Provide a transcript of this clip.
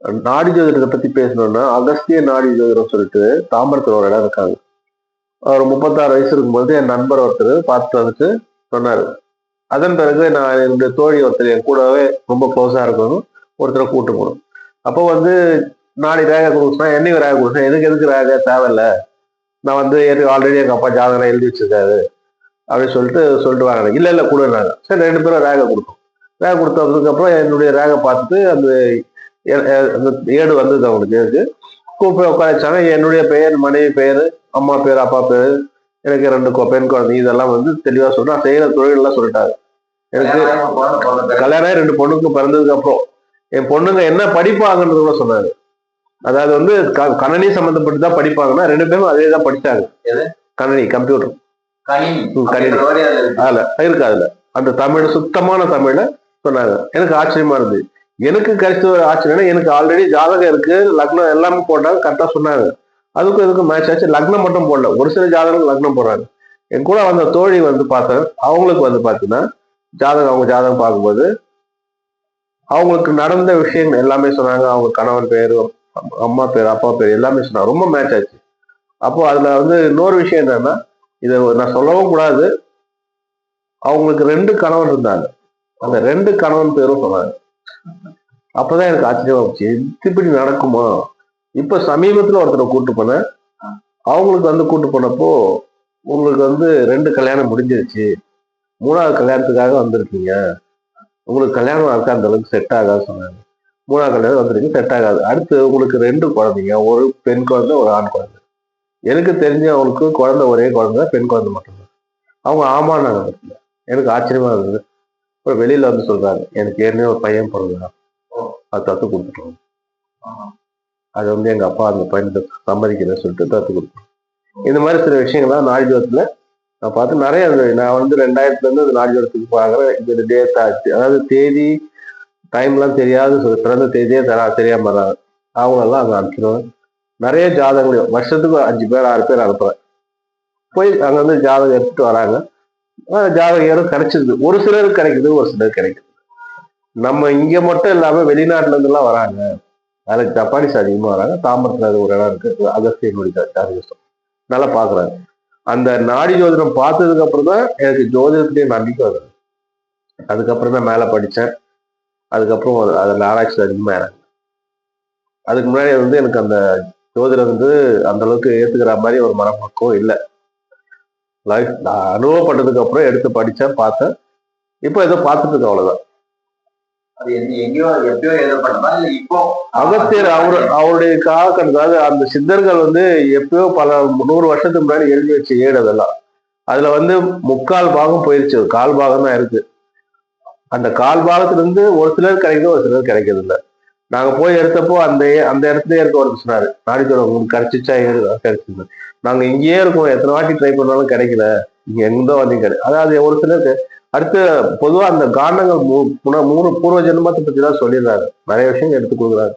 நாடி ஜோதிடத்தை பத்தி பேசணும்னா அகஸ்திய நாடி ஜோதிடம் சொல்லிட்டு தாம்பரத்துல ஒரு இடம் இருக்காங்க. ஒரு 36 வயசு இருக்கும்போது என் நண்பர் ஒருத்தர் பார்த்துட்டு வந்துட்டு சொன்னாரு. அதன் பிறகு நான் என்னுடைய தோழி ஒருத்தர் என் கூடவே ரொம்ப க்ளோஸா இருக்கணும் ஒருத்தரை கூட்டு போகணும். அப்போ வந்து நாளை ரேகை கொடுக்கணும், என்னையும் ரேகை கொடுக்கணும். எனக்கு எதுக்கு ரேகை தேவையில்ல, நான் வந்து ஆல்ரெடி எங்க அப்பா ஜாதகம் எழுதி வச்சிருக்காரு அப்படின்னு சொல்லிட்டு வாங்க. இல்ல இல்ல கொடுனாங்க. சரி 2 பேரும் ரேகை கொடுத்தோம். ரேகை கொடுத்ததுக்கு அப்புறம் என்னுடைய ரேகை பார்த்துட்டு அந்த ஏடு வந்தது அவங்களுக்கு. எனக்கு கூப்பிட்டு உட்கார வச்சாங்க. என்னுடைய பெயர், மனைவி பெயர், அம்மா பேர், அப்பா பேர், எனக்கு 2 பெண் குழந்தை, இதெல்லாம் வந்து தெளிவா சொல்றேன். செய்யற தொழில் எல்லாம் சொல்லிட்டாரு. எனக்கு கல்யாணம் 2 பொண்ணுக்கு பிறந்ததுக்கு அப்புறம் என் பொண்ணுங்க என்ன படிப்பாங்கன்றது கூட சொன்னாரு. அதாவது வந்து கணனி சம்பந்தப்பட்டு தான் படிப்பாங்கன்னா 2 பேரும் அதே தான் படிச்சாங்க. கணனி, கம்ப்யூட்டர், கணினி அதுல இருக்கு. அதுல அந்த தமிழ், சுத்தமான தமிழ சொன்னாங்க. எனக்கு ஆச்சரியமா இருந்தது. எனக்கு கிடைச்ச ஒரு ஆச்சரியம், எனக்கு ஆல்ரெடி ஜாதகம் இருக்கு, லக்னம் எல்லாமே போட்டாங்க, கரெக்டா சொன்னாங்க. அதுக்கும் இதுக்கும் மேட்ச் ஆச்சு. லக்னம் மட்டும் போடல, ஒரு சில ஜாதகம் லக்னம் போடுறாங்க. என் கூட வந்த தோழி வந்து பார்த்தேன், அவங்களுக்கு வந்து பாத்தீங்கன்னா அவங்க ஜாதகம் பார்க்கும்போது அவங்களுக்கு நடந்த விஷயங்கள் எல்லாமே சொன்னாங்க. அவங்க கணவன் பேரு, அம்மா பேர், அப்பா பேர் எல்லாமே சொன்னாங்க. ரொம்ப மேட்ச் ஆச்சு. அப்போ அதுல வந்து இன்னொரு விஷயம் என்னன்னா, இதை நான் சொல்லவும் கூடாது, அவங்களுக்கு 2 கணவன் இருந்தாங்க. அந்த 2 கணவன் பேரும் சொன்னாங்க. அப்பதான் எனக்கு ஆச்சரியமா போச்சு, இப்படி நடக்குமா? இப்ப சமீபத்துல ஒருத்தரை கூட்டு போனேன். அவங்களுக்கு வந்து கூட்டு போனப்போ உங்களுக்கு வந்து 2 கல்யாணம் முடிஞ்சிருச்சு, 3வது கல்யாணத்துக்காக வந்திருக்கீங்க, உங்களுக்கு கல்யாணம் ஆக அந்த அளவுக்கு செட் ஆகாது சொன்னாங்க. 3வது கல்யாணம் வந்திருக்கீங்க, செட் ஆகாது. அடுத்து உங்களுக்கு 2 குழந்தைங்க, ஒரு பெண் குழந்தை, ஒரு ஆண் குழந்தை. எனக்கு தெரிஞ்ச அவங்களுக்கு குழந்தை, ஒரே குழந்தை, பெண் குழந்தை மட்டும்தான். அவங்க ஆமானாங்க. எனக்கு ஆச்சரியமா இருந்தது. அப்புறம் வெளியில வந்து சொல்றாங்க, எனக்கு ஏற்கனவே ஒரு பையன் பிறந்தான், அது தத்து கொடுத்துட்டோம். அது வந்து எங்க அப்பா அந்த பையனுக்கு சம்மதிக்கிறேன்னு சொல்லிட்டு தத்து கொடுத்தோம். இந்த மாதிரி சில விஷயங்கள்லாம் நாடிஜோதத்துல நான் பார்த்து நிறைய. நான் வந்து 2000ல இருந்து அந்த நாடிஜோதத்துக்கு பாக்குறேன். இந்த டேட் ஆச்சு, அதாவது தேதி டைம்லாம் தெரியாது, பிறந்த தேதியே தெரியாம வர்றாங்க. அவங்களெல்லாம் அங்க அனுப்பிச்சிடுவேன். நிறைய ஜாதகங்கள் வருஷத்துக்கு 5 பேர் 6 பேர் அனுப்புறேன். போய் அங்க வந்து ஜாதகம் எடுத்துட்டு வராங்க. ஜாதகம் ஏறும் கிடைச்சிருது. ஒரு சிலருக்கு கிடைக்குது, ஒரு சிலருக்கு கிடைக்குது. நம்ம இங்க மட்டும் இல்லாம வெளிநாட்டுல இருந்து எல்லாம் வராங்க. அதுக்கு ஜப்பானிஸ் அதிகமா வராங்க. தாம்பரத்துல அது ஒரு இடம் இருக்கு, அகஸ்தியனுடைய ஜாதகம் நல்லா பாக்குறாங்க. அந்த நாடி ஜோதிடம் பார்த்ததுக்கு அப்புறம் தான் எனக்கு ஜோதிடத்திலேயே நம்பிக்கை வருது. அதுக்கப்புறம் தான் மேல படிச்சேன். அதுக்கப்புறம் அதுல ஆராய்ச்சி அதிகமா இறங்க. அதுக்கு முன்னாடி வந்து எனக்கு அந்த ஜோதிடம் வந்து அந்த அளவுக்கு ஏத்துக்கிற மாதிரி ஒரு மனப்பக்குவம் இல்லை. லைஃப் அனுபவப்பட்டதுக்கு அப்புறம் எடுத்து படிச்சேன், பார்த்தேன். இப்போ ஏதோ பார்த்துட்டு இருக்கேன், அவ்வளவுதான். அகஸ்தியர் அவருடைய காலகட்டத்தில் அந்த சித்தர்கள் வந்து எப்பயோ பல 100 வருஷத்துக்கு முன்னாடி எழுதி வச்ச ஏடு அதெல்லாம். அதுல வந்து 3/4 பாகம் போயிருச்சு, 1/4 பாகம் தான் இருக்கு. அந்த 1/4 பாகத்துல இருந்து ஒரு சிலர் கிடைக்குது, ஒரு சிலர் கிடைக்கிறது இல்லை. நாங்க போய் எடுத்தப்போ அந்த இடத்துல இருக்க ஒரு சொன்னாரு, நாடிச்சோட உங்களுக்கு கிடைச்சிச்சா? கிடைச்சிது. நாங்க இங்கேயே இருக்கோம், எத்தனை வாட்டி ட்ரை பண்ணாலும் கிடைக்கல, இங்க எங்க வந்து கிடையாது. அதாவது ஒரு சிலருக்கு அடுத்து பொதுவா அந்த காண்டங்கள் 3 பூர்வ ஜென்மத்தை பத்தி தான் சொல்லிடுறாரு. நிறைய விஷயங்கள் எடுத்து கொடுக்குறாரு.